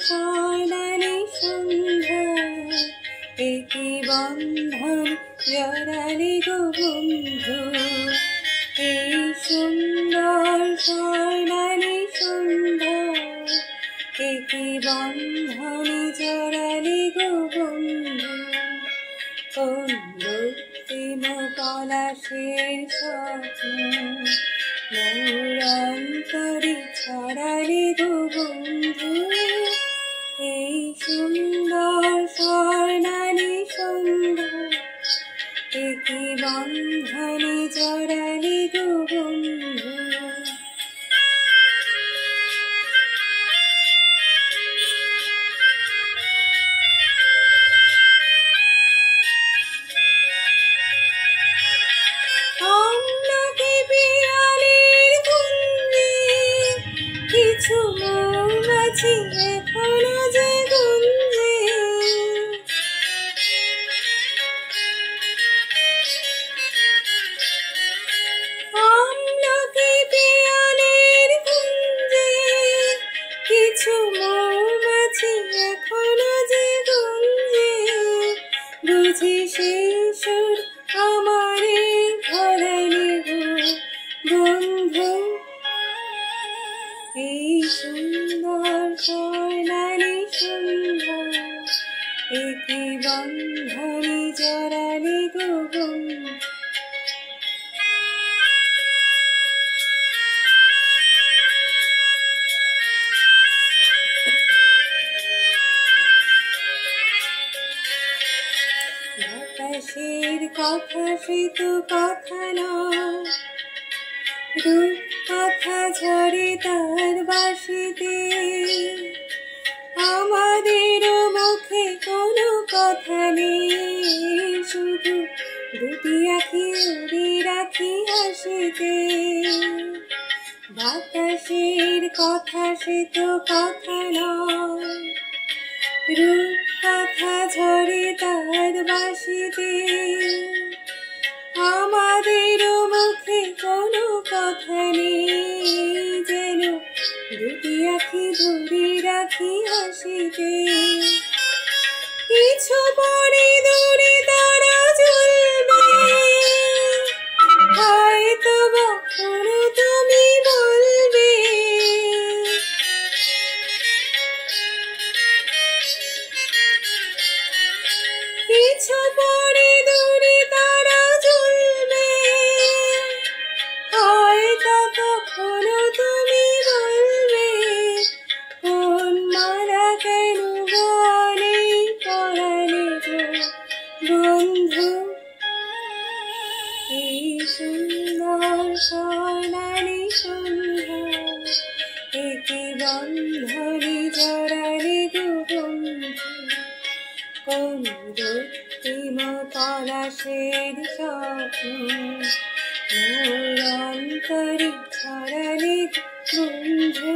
স্বর্ণালী সন্ধ্যা একই বন্ধন জড়ালে গো বন্ধু। এই সুন্দর স্বর্ণালী সন্ধ্যা একই বন্ধনে জড়ালে গো বন্ধু। কোন রক্তিম পলাশের স্বপ্ন মোর অন্তরে ছড়ালে গো বন্ধু। এই সুন্দর স্বর্ণালী সন্ধ্যা একই বন্ধনে জড়ালে গো বন্ধু। কিছু মৌমাছি এখনো যে গুঞ্জে, আমলকি পিয়ালের কুঞ্জে কিছু মৌমাছি এখনো যে গুঞ্জে। বুঝি সেই সুর আমারে ধরালে গো বন্ধু। এই সুন্দর স্বর্ণালী সন্ধ্যা একই বন্ধনে জড়ালে গো বন্ধু। বাতাসের কথা সে তো কথা নয়, রূপ কথা ঝরে তার বাঁশিতে। আমাদের মুখে কোনো কথা নেই, শুধু দুটি আঁখি উড়ে রাখি হাসিতে। বাতাসের কথা সে তো কথা নয়, রূপ কথা ঝরে তার বাঁশিতে। আমাদের মুখে কোনো কথা নেই, যেন দুটি আঁখি ধরে রাখি হাসিতে। কিছু পরে দূরে তারা জ্বলবে, হয়তো কখনো তুমি বলবে। কিছু পরে দূরে তারা জ্বলবে, হয়তো কখনো তুমি বলবে। কোন মালা কেন বলে পরালে গো বন্ধু। এই সুন্দর স্বর্ণালী সন্ধ্যা একই বন্ধনে জড়ালে গো বন্ধু। কোন রক্তিম পলাশের স্বপ্ন মোর অন্তরে ছড়ালে বন্ধু।